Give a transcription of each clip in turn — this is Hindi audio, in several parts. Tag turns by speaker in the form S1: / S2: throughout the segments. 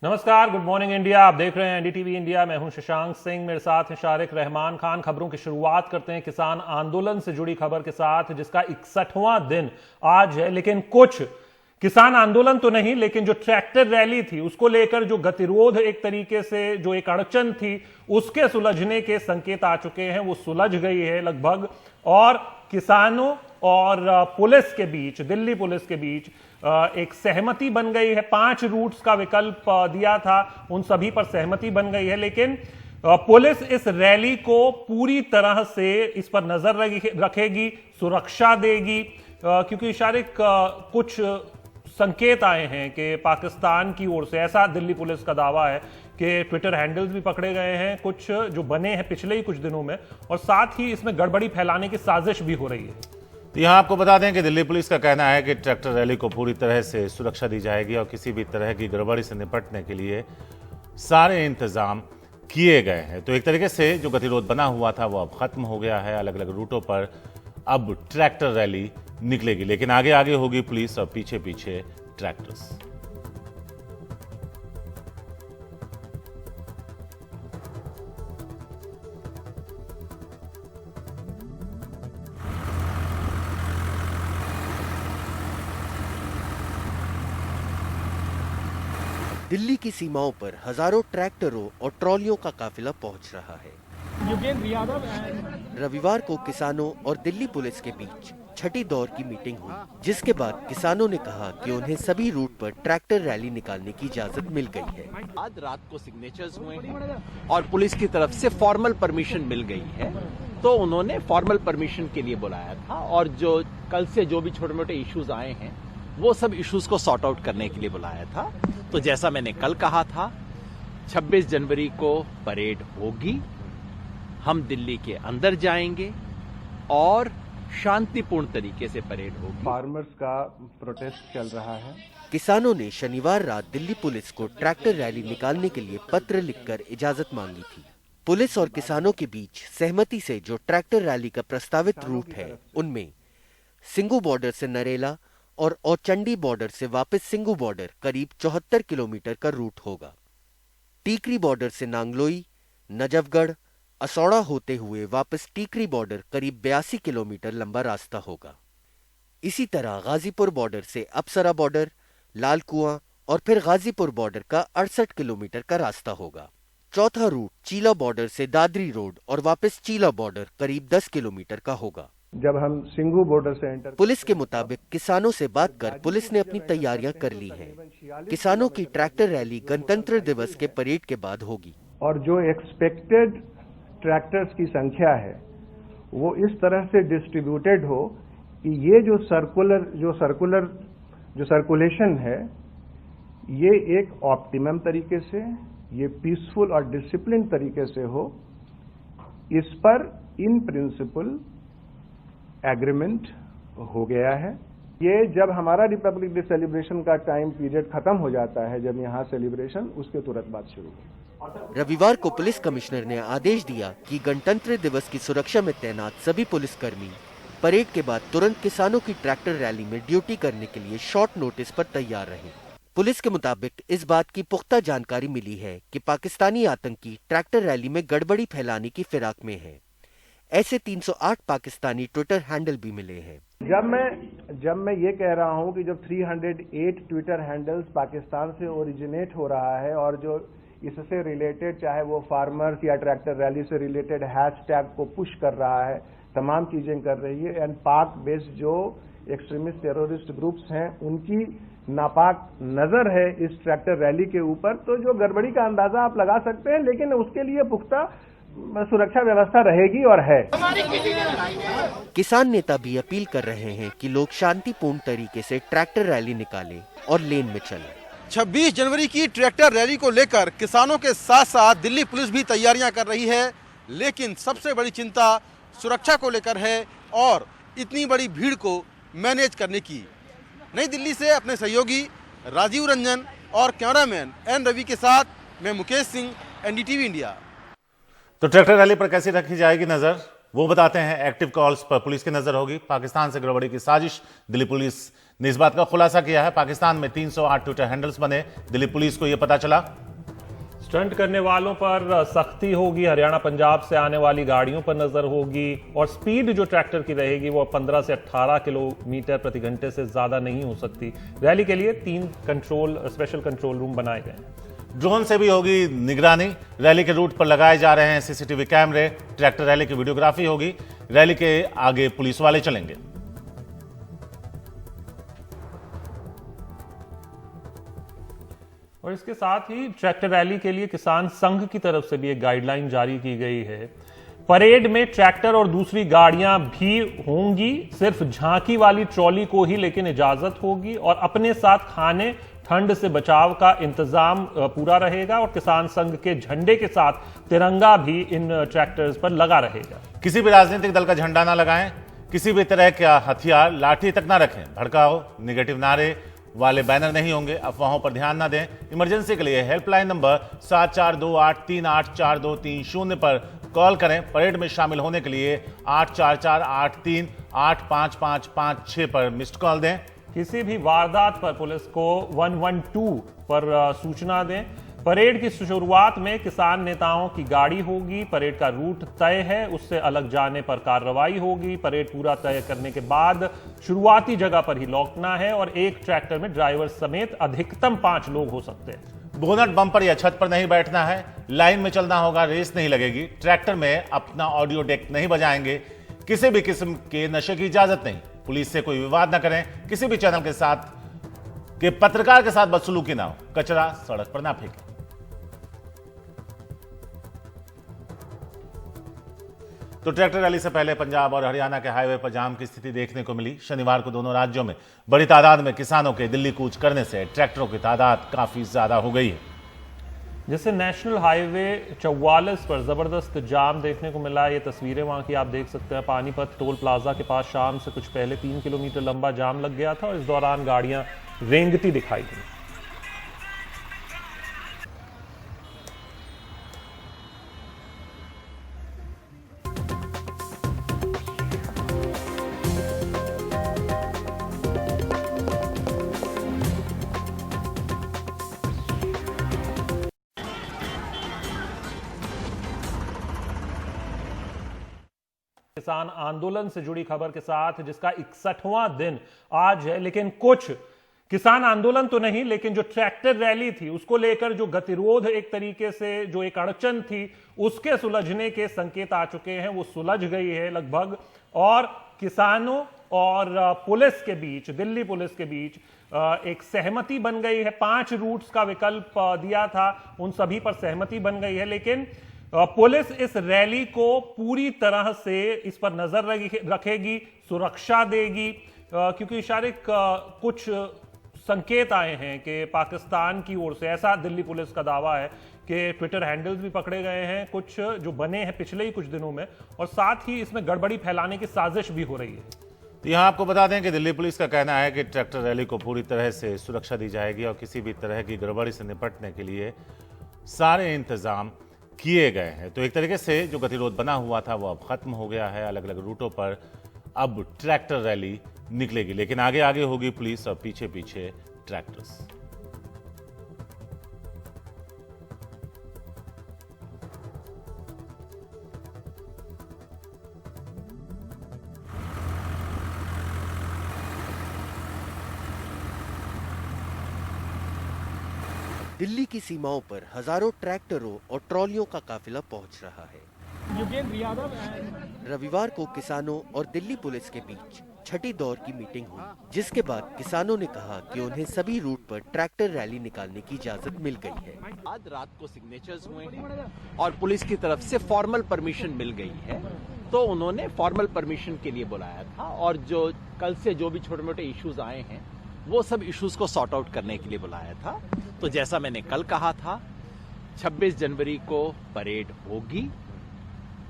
S1: नमस्कार, गुड मॉर्निंग इंडिया। आप देख रहे हैं एनडीटीवी इंडिया। मैं हूं शशांक सिंह, मेरे साथ हैं शारिक रहमान खान। खबरों की शुरुआत करते हैं किसान आंदोलन से जुड़ी खबर के साथ, जिसका 61वां दिन आज है। लेकिन कुछ किसान आंदोलन तो नहीं, लेकिन जो ट्रैक्टर रैली थी उसको लेकर जो गतिरोध, एक तरीके से जो एक अड़चन थी, उसके सुलझने के संकेत आ चुके हैं। वो सुलझ गई है लगभग, और किसानों और पुलिस के बीच, दिल्ली पुलिस के बीच एक सहमति बन गई है। 5 रूट्स का विकल्प दिया था, उन सभी पर सहमति बन गई है। लेकिन पुलिस इस रैली को पूरी तरह से इस पर नजर रखेगी, सुरक्षा देगी, क्योंकि शारिक कुछ संकेत आए हैं कि पाकिस्तान की ओर से, ऐसा दिल्ली पुलिस का दावा है कि ट्विटर हैंडल्स भी पकड़े गए हैं कुछ जो बने हैं पिछले ही कुछ दिनों में, और साथ ही इसमें गड़बड़ी फैलाने की साजिश भी हो रही है।
S2: तो यहाँ आपको बता दें कि दिल्ली पुलिस का कहना है कि ट्रैक्टर रैली को पूरी तरह से सुरक्षा दी जाएगी और किसी भी तरह की गड़बड़ी से निपटने के लिए सारे इंतजाम किए गए हैं। तो एक तरीके से जो गतिरोध बना हुआ था वो अब खत्म हो गया है। अलग अलग रूटों पर अब ट्रैक्टर रैली निकलेगी, लेकिन आगे आगे होगी पुलिस और पीछे पीछे ट्रैक्टर्स।
S3: दिल्ली की सीमाओं पर हजारों ट्रैक्टरों और ट्रॉलियों का काफिला पहुंच रहा है। रविवार को किसानों और दिल्ली पुलिस के बीच छठी दौर की मीटिंग हुई, जिसके बाद किसानों ने कहा कि उन्हें सभी रूट पर ट्रैक्टर रैली निकालने की इजाजत मिल गई है।
S4: आज रात को सिग्नेचर्स हुए हैं और पुलिस की तरफ से फॉर्मल परमिशन मिल गई है, तो उन्होंने फॉर्मल परमिशन के लिए बुलाया था और जो कल से जो भी छोटे मोटे इश्यूज आए हैं वो सब इश्यूज को सॉर्ट आउट करने के लिए बुलाया था। तो जैसा मैंने कल कहा था, 26 जनवरी को परेड होगी, हम दिल्ली के अंदर जाएंगे और शांतिपूर्ण तरीके से परेड होगी।
S5: फार्मर्स का प्रोटेस्ट चल रहा है।
S3: किसानों ने शनिवार रात दिल्ली पुलिस को ट्रैक्टर रैली निकालने के लिए पत्र लिखकर इजाजत मांगी थी। पुलिस और किसानों के बीच सहमति से जो ट्रैक्टर रैली का प्रस्तावित रूट है, उनमें सिंगू बॉर्डर से नरेला और औचंडी बॉर्डर से वापस सिंगू बॉर्डर करीब 74 किलोमीटर का रूट होगा। टीकरी बॉर्डर से नांगलोई, नजफगढ़, असौड़ा होते हुए वापस टीकरी बॉर्डर करीब 82 किलोमीटर लंबा रास्ता होगा। इसी तरह गाजीपुर बॉर्डर से अप्सरा बॉर्डर, लाल कुआं और फिर गाजीपुर बॉर्डर का 68 किलोमीटर का रास्ता होगा। चौथा रूट चीला बॉर्डर से दादरी रोड और वापस चीला बॉर्डर करीब 10 किलोमीटर का होगा।
S5: जब हम सिंगू बॉर्डर से एंटर,
S3: पुलिस के मुताबिक किसानों से बात कर पुलिस ने अपनी तैयारियां कर ली हैं। किसानों की ट्रैक्टर रैली गणतंत्र दिवस के परेड के बाद होगी
S5: और जो एक्सपेक्टेड ट्रैक्टर्स की संख्या है वो इस तरह से डिस्ट्रीब्यूटेड हो कि ये जो सर्कुलेशन है ये एक ऑप्टिमम तरीके से, ये पीसफुल और डिसिप्लिन तरीके से हो। इस पर इन प्रिंसिपल एग्रीमेंट हो गया है। ये जब हमारा रिपब्लिक डे सेलिब्रेशन का टाइम पीरियड खत्म हो जाता है, जब यहाँ सेलिब्रेशन, उसके तुरंत बाद शुरू होगी।
S3: रविवार को पुलिस कमिश्नर ने आदेश दिया कि गणतंत्र दिवस की सुरक्षा में तैनात सभी पुलिसकर्मी परेड के बाद तुरंत किसानों की ट्रैक्टर रैली में ड्यूटी करने के लिए शॉर्ट नोटिस पर तैयार रहें। पुलिस के मुताबिक इस बात की पुख्ता जानकारी मिली है कि पाकिस्तानी आतंकी ट्रैक्टर रैली में गड़बड़ी फैलाने की फिराक में है। ऐसे 308 पाकिस्तानी ट्विटर हैंडल भी मिले हैं।
S5: जब मैं ये कह रहा हूँ कि जब 308 ट्विटर हैंडल्स पाकिस्तान से ओरिजिनेट हो रहा है और जो इससे रिलेटेड, चाहे वो फार्मर्स या ट्रैक्टर रैली से रिलेटेड हैशटैग को पुश कर रहा है, तमाम चीजें कर रही है, एंड पाक बेस्ड जो एक्सट्रीमिस्ट टेररिस्ट ग्रुप्स हैं उनकी नापाक नजर है इस ट्रैक्टर रैली के ऊपर, तो जो गड़बड़ी का अंदाजा आप लगा सकते हैं, लेकिन उसके लिए पुख्ता सुरक्षा व्यवस्था रहेगी और है।
S3: किसान नेता भी अपील कर रहे हैं कि लोग शांतिपूर्ण तरीके से ट्रैक्टर रैली निकालें और लेन में चलें।
S6: 26 जनवरी की ट्रैक्टर रैली को लेकर किसानों के साथ साथ दिल्ली पुलिस भी तैयारियां कर रही है, लेकिन सबसे बड़ी चिंता सुरक्षा को लेकर है और इतनी बड़ी भीड़ को मैनेज करने की। नई दिल्ली से अपने सहयोगी राजीव रंजन और कैमरामैन एन रवि के साथ मैं मुकेश सिंह, एनडीटीवी इंडिया।
S2: तो ट्रैक्टर रैली पर कैसे रखी जाएगी नजर, वो बताते हैं। एक्टिव कॉल्स पर पुलिस की नजर होगी। पाकिस्तान से गड़बड़ी की साजिश दिल्ली पुलिस ने इस बात का खुलासा किया है। पाकिस्तान में 308 ट्विटर हैंडल्स बने। दिल्ली पुलिस को यह पता चला।
S1: स्टंट करने वालों पर सख्ती होगी, हरियाणा पंजाब से आने वाली गाड़ियों पर नजर होगी और स्पीड जो ट्रैक्टर की रहेगी वो 15 से 18 किलोमीटर प्रति घंटे से ज्यादा नहीं हो सकती। रैली के लिए 3 स्पेशल कंट्रोल रूम बनाए गए हैं।
S2: ड्रोन से भी होगी निगरानी। रैली के रूट पर लगाए जा रहे हैं सीसीटीवी कैमरे। ट्रैक्टर रैली की वीडियोग्राफी होगी। रैली के आगे पुलिस वाले चलेंगे।
S1: और इसके साथ ही ट्रैक्टर रैली के लिए किसान संघ की तरफ से भी एक गाइडलाइन जारी की गई है। परेड में ट्रैक्टर और दूसरी गाड़ियां भी होंगी, सिर्फ झांकी वाली ट्रॉली को ही लेकिन इजाजत होगी और अपने साथ खाने, ठंड से बचाव का इंतजाम पूरा रहेगा और किसान संघ के झंडे के साथ तिरंगा भी इन ट्रैक्टर्स पर लगा रहेगा।
S2: किसी भी राजनीतिक दल का झंडा ना लगाएं, किसी भी तरह का हथियार, लाठी तक ना रखें, भड़काओ, निगेटिव नारे वाले बैनर नहीं होंगे, अफवाहों पर ध्यान ना दें। इमरजेंसी के लिए हेल्पलाइन नंबर 7428384230 पर कॉल करें। परेड में शामिल होने के लिए 8448385556 पर मिस्ड कॉल दें।
S1: किसी भी वारदात पर पुलिस को 112 पर सूचना दें। परेड की शुरुआत में किसान नेताओं की गाड़ी होगी। परेड का रूट तय है, उससे अलग जाने पर कार्रवाई होगी। परेड पूरा तय करने के बाद शुरुआती जगह पर ही लौटना है और एक ट्रैक्टर में ड्राइवर समेत अधिकतम 5 लोग हो सकते हैं।
S2: बोनट, बम्पर या छत पर नहीं बैठना है। लाइन में चलना होगा, रेस नहीं लगेगी। ट्रैक्टर में अपना ऑडियो डेक नहीं बजाएंगे। किसी भी किस्म के नशे की इजाजत नहीं। पुलिस से कोई विवाद न करें। किसी भी चैनल के साथ के पत्रकार के साथ बदसलूकी ना हो। कचरा सड़क पर ना फेंकें। तो ट्रैक्टर रैली से पहले पंजाब और हरियाणा के हाईवे पर जाम की स्थिति देखने को मिली। शनिवार को दोनों राज्यों में बड़ी तादाद में किसानों के दिल्ली कूच करने से ट्रैक्टरों की तादाद काफी ज्यादा हो गई है।
S1: जैसे नेशनल हाईवे 44 पर जबरदस्त जाम देखने को मिला। ये तस्वीरें वहां की आप देख सकते हैं। पानीपत टोल प्लाजा के पास शाम से कुछ पहले 3 किलोमीटर लंबा जाम लग गया था और इस दौरान गाड़ियां रेंगती दिखाई दी। किसान आंदोलन से जुड़ी खबर के साथ, जिसका 61वां दिन आज है, लेकिन कुछ किसान आंदोलन तो नहीं, लेकिन जो ट्रैक्टर रैली थी उसको लेकर जो गतिरोध, एक तरीके से जो एक अड़चन थी, उसके सुलझने के संकेत आ चुके हैं। वो सुलझ गई है लगभग और किसानों और पुलिस के बीच, दिल्ली पुलिस के बीच एक सहमति बन गई है। 5 रूट्स का विकल्प दिया था, उन सभी पर सहमति बन गई है। लेकिन पुलिस इस रैली को पूरी तरह से इस पर नजर रखेगी, सुरक्षा देगी, क्योंकि शायद कुछ संकेत आए हैं कि पाकिस्तान की ओर से, ऐसा दिल्ली पुलिस का दावा है कि ट्विटर हैंडल्स भी पकड़े गए हैं कुछ जो बने हैं पिछले ही कुछ दिनों में, और साथ ही इसमें गड़बड़ी फैलाने की साजिश भी हो रही है।
S2: यहां आपको बता दें कि दिल्ली पुलिस का कहना है कि ट्रैक्टर रैली को पूरी तरह से सुरक्षा दी जाएगी और किसी भी तरह की गड़बड़ी से निपटने के लिए सारे इंतजाम किए गए हैं। तो एक तरीके से जो गतिरोध बना हुआ था वो अब खत्म हो गया है। अलग अलग रूटों पर अब ट्रैक्टर रैली निकलेगी, लेकिन आगे आगे होगी पुलिस और पीछे पीछे ट्रैक्टर्स।
S3: दिल्ली की सीमाओं पर हजारों ट्रैक्टरों और ट्रॉलियों का काफिला पहुंच रहा है। रविवार को किसानों और दिल्ली पुलिस के बीच छठी दौर की मीटिंग हुई, जिसके बाद किसानों ने कहा कि उन्हें सभी रूट पर ट्रैक्टर रैली निकालने की इजाजत मिल गई है।
S4: आज रात को सिग्नेचर्स हुए हैं और पुलिस की तरफ से फॉर्मल परमिशन मिल गई है, तो उन्होंने फॉर्मल परमिशन के लिए बुलाया था और जो कल से जो भी छोटे मोटे इश्यूज आए हैं वो सब इश्यूज को सॉर्ट आउट करने के लिए बुलाया था। तो जैसा मैंने कल कहा था, 26 जनवरी को परेड होगी,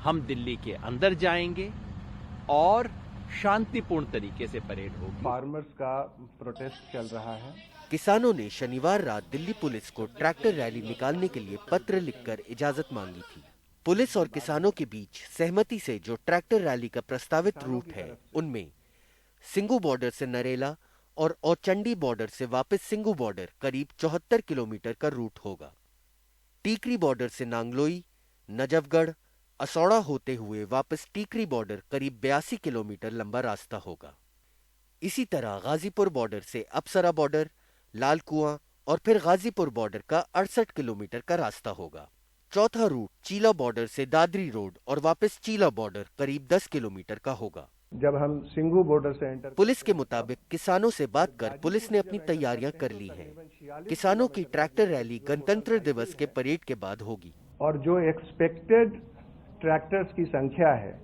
S4: हम दिल्ली के अंदर जाएंगे और शांतिपूर्ण तरीके से परेड होगी।
S5: फार्मर्स का प्रोटेस्ट चल रहा है।
S3: किसानों ने शनिवार रात दिल्ली पुलिस को ट्रैक्टर रैली निकालने के लिए पत्र लिखकर इजाजत मांगी थी। पुलिस और किसानों के बीच सहमति से जो ट्रैक्टर रैली का प्रस्तावित रूट है, उनमें सिंगू बॉर्डर से नरेला और औचंडी बॉर्डर से वापस सिंगू बॉर्डर करीब 74 किलोमीटर का रूट होगा। टीकरी बॉर्डर से नांगलोई, नजफगढ़, असौड़ा होते हुए वापस टीकरी बॉर्डर करीब 82 किलोमीटर लंबा रास्ता होगा। इसी तरह गाजीपुर बॉर्डर से अप्सरा बॉर्डर, लाल कुआं और फिर गाजीपुर बॉर्डर का 68 किलोमीटर का रास्ता होगा। चौथा रूट चीला बॉर्डर से दादरी रोड और वापस चीला बॉर्डर करीब 10 किलोमीटर का होगा।
S5: जब हम सिंगू बॉर्डर से एंटर
S3: पुलिस के मुताबिक किसानों से बात कर पुलिस ने अपनी तैयारियां कर ली हैं। किसानों की ट्रैक्टर रैली गणतंत्र दिवस के परेड के बाद होगी।
S5: और जो एक्सपेक्टेड ट्रैक्टर्स की संख्या है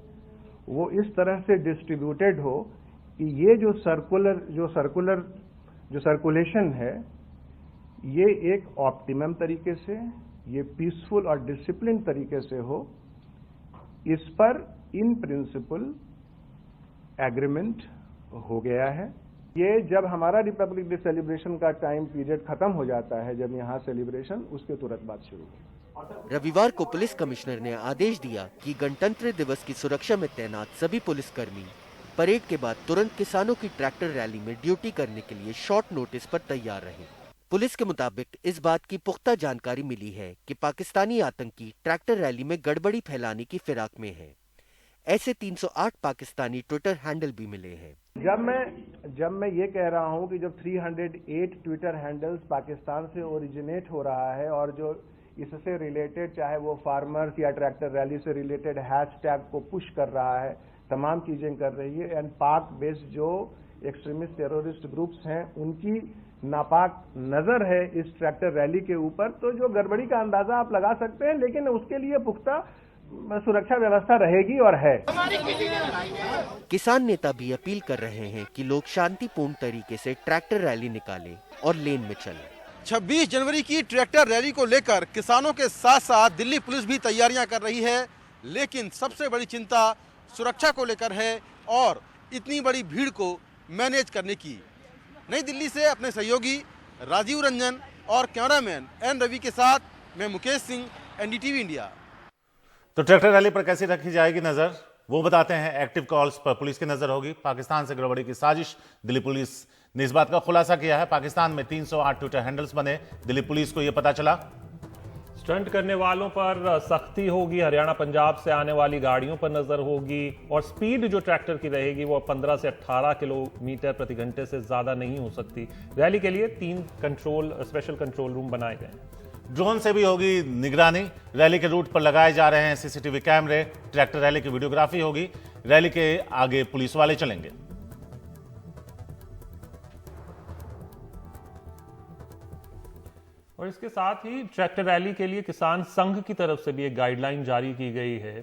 S5: वो इस तरह से डिस्ट्रीब्यूटेड हो कि ये जो सर्कुलेशन है ये एक ऑप्टिमम तरीके से, ये पीसफुल और डिसिप्लिन तरीके से हो। इस पर इन प्रिंसिपल एग्रीमेंट हो गया है। ये जब हमारा रिपब्लिक डे सेलिब्रेशन का टाइम पीरियड खत्म हो जाता है, जब यहाँ सेलिब्रेशन, उसके तुरंत बाद शुरू होगा।
S3: रविवार को पुलिस कमिश्नर ने आदेश दिया कि गणतंत्र दिवस की सुरक्षा में तैनात सभी पुलिसकर्मी परेड के बाद तुरंत किसानों की ट्रैक्टर रैली में ड्यूटी करने के लिए शॉर्ट नोटिस पर तैयार रहें। पुलिस के मुताबिक इस बात की पुख्ता जानकारी मिली है कि पाकिस्तानी आतंकी ट्रैक्टर रैली में गड़बड़ी फैलाने की फिराक में है। ऐसे 308 पाकिस्तानी ट्विटर हैंडल भी मिले हैं।
S5: जब मैं ये कह रहा हूँ कि जब 308 ट्विटर हैंडल्स पाकिस्तान से ओरिजिनेट हो रहा है और जो इससे रिलेटेड, चाहे वो फार्मर्स या ट्रैक्टर रैली से रिलेटेड हैशटैग को पुश कर रहा है, तमाम चीजें कर रही है, एंड पाक बेस्ड जो एक्सट्रीमिस्ट टेररिस्ट ग्रुप्स हैं उनकी नापाक नजर है इस ट्रैक्टर रैली के ऊपर, तो जो गड़बड़ी का अंदाजा आप लगा सकते हैं, लेकिन उसके लिए पुख्ता सुरक्षा व्यवस्था रहेगी और है।
S3: किसान नेता भी अपील कर रहे हैं कि लोग शांतिपूर्ण तरीके से ट्रैक्टर रैली निकालें और लेन में चलें।
S6: 26 जनवरी की ट्रैक्टर रैली को लेकर किसानों के साथ साथ दिल्ली पुलिस भी तैयारियां कर रही है, लेकिन सबसे बड़ी चिंता सुरक्षा को लेकर है और इतनी बड़ी भीड़ को मैनेज करने की। नई दिल्ली से अपने सहयोगी राजीव रंजन और कैमरामैन एन रवि के साथ मैं मुकेश सिंह, एनडीटीवी इंडिया।
S2: तो ट्रैक्टर रैली पर कैसी रखी जाएगी नजर, वो बताते हैं। एक्टिव कॉल्स पर पुलिस की नजर होगी। पाकिस्तान से गड़बड़ी की साजिश, दिल्ली पुलिस ने इस बात का खुलासा किया है। पाकिस्तान में 308 ट्विटर हैंडल्स बने, दिल्ली पुलिस को यह पता चला।
S1: स्टंट करने वालों पर सख्ती होगी, हरियाणा पंजाब से आने वाली गाड़ियों पर नजर होगी और स्पीड जो ट्रैक्टर की रहेगी वो 15 से 18 किलोमीटर प्रति घंटे से ज्यादा नहीं हो सकती। रैली के लिए 3 स्पेशल कंट्रोल रूम बनाए गए हैं।
S2: ड्रोन से भी होगी निगरानी। रैली के रूट पर लगाए जा रहे हैं सीसीटीवी कैमरे। ट्रैक्टर रैली की वीडियोग्राफी होगी। रैली के आगे पुलिस वाले चलेंगे।
S1: और इसके साथ ही ट्रैक्टर रैली के लिए किसान संघ की तरफ से भी एक गाइडलाइन जारी की गई है।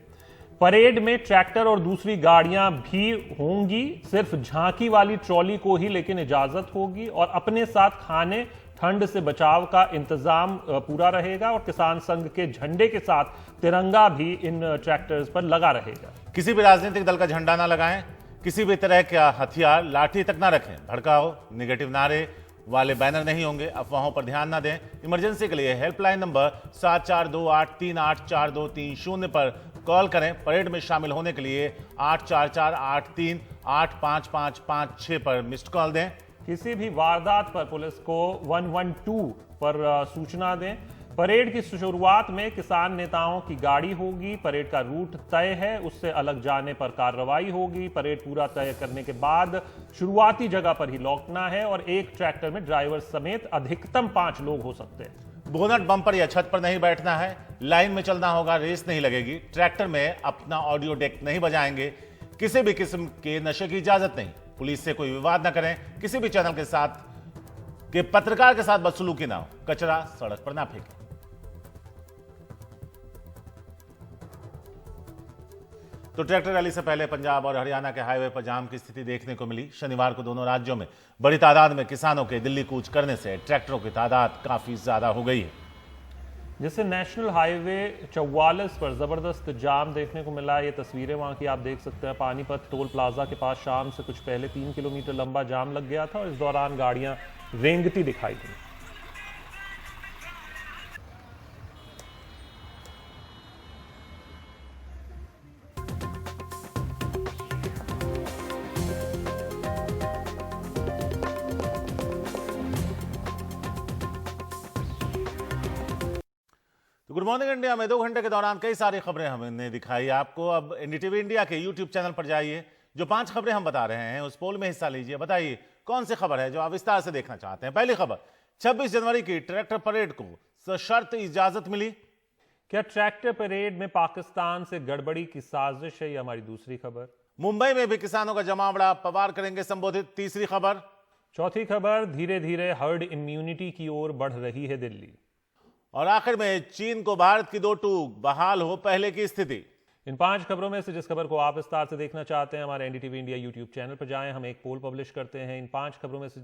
S1: परेड में ट्रैक्टर और दूसरी गाड़ियां भी होंगी, सिर्फ झांकी वाली ट्रॉली को ही लेकिन इजाजत होगी और अपने साथ खाने, ठंड से बचाव का इंतजाम पूरा रहेगा और किसान संघ के झंडे के साथ तिरंगा भी इन ट्रैक्टर्स पर लगा रहेगा।
S2: किसी भी राजनीतिक दल का झंडा ना लगाएं, किसी भी तरह का हथियार, लाठी तक ना रखें, भड़काओ, निगेटिव नारे वाले बैनर नहीं होंगे, अफवाहों पर ध्यान ना दें। इमरजेंसी के लिए हेल्पलाइन नंबर 7428384230 पर कॉल करें। परेड में शामिल होने के लिए 8448385556 पर मिस्ड कॉल दें।
S1: किसी भी वारदात पर पुलिस को 112 पर सूचना दें। परेड की शुरुआत में किसान नेताओं की गाड़ी होगी। परेड का रूट तय है, उससे अलग जाने पर कार्रवाई होगी। परेड पूरा तय करने के बाद शुरुआती जगह पर ही लौटना है और एक ट्रैक्टर में ड्राइवर समेत अधिकतम 5 लोग हो सकते हैं।
S2: बोनट बम्पर या छत पर नहीं बैठना है। लाइन में चलना होगा, रेस नहीं लगेगी। ट्रैक्टर में अपना ऑडियो डेक नहीं बजाएंगे। किसी भी किस्म के नशे की इजाजत नहीं। पुलिस से कोई विवाद न करें। किसी भी चैनल के साथ के पत्रकार के साथ बदसलूकी ना हो। कचरा सड़क पर ना फेंकें। तो ट्रैक्टर रैली से पहले पंजाब और हरियाणा के हाईवे पर जाम की स्थिति देखने को मिली। शनिवार को दोनों राज्यों में बड़ी तादाद में किसानों के दिल्ली कूच करने से ट्रैक्टरों की तादाद काफी ज्यादा हो गई है,
S1: जिससे नेशनल हाईवे 44 पर जबरदस्त जाम देखने को मिला। ये तस्वीरें वहां की आप देख सकते हैं। पानीपत टोल प्लाजा के पास शाम से कुछ पहले 3 किलोमीटर लंबा जाम लग गया था और इस दौरान गाड़ियां रेंगती दिखाई दी।
S2: गुड मॉर्निंग इंडिया में 2 घंटे के दौरान कई सारी खबरें हमने दिखाई आपको। अब एनडीटीवी इंडिया के यूट्यूब चैनल पर जाइए, जो 5 खबरें हम बता रहे हैं उस पोल में हिस्सा लीजिए। बताइए कौन सी खबर है जो आप विस्तार से देखना चाहते हैं। पहली खबर, 26 जनवरी की ट्रैक्टर परेड को सशर्त इजाजत मिली।
S1: क्या ट्रैक्टर परेड में पाकिस्तान से गड़बड़ी की साजिश है? यह हमारी दूसरी खबर।
S2: मुंबई में भी किसानों का जमावड़ा, पवार करेंगे संबोधित, तीसरी खबर।
S1: चौथी खबर, धीरे धीरे हर्ड इम्यूनिटी की ओर बढ़ रही है दिल्ली।
S2: और आखिर में, चीन को भारत की 2 टूक, बहाल हो पहले की स्थिति।
S1: इन 5 खबरों में से जिस खबर को आप विस्तार से देखना चाहते हैं, हमारे एनडीटीवी इंडिया यूट्यूब चैनल पर जाएं। हम एक पोल पब्लिश करते हैं। इन 5 खबरों में से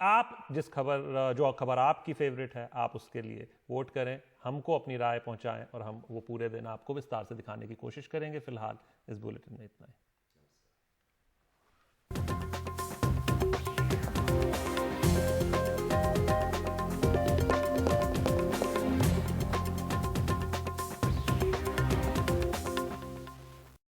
S1: आप जो खबर आपकी फेवरेट है, आप उसके लिए वोट करें, हमको अपनी राय पहुंचाएं और हम वो पूरे दिन आपको विस्तार से दिखाने की कोशिश करेंगे। फिलहाल इस बुलेटिन में इतना ही।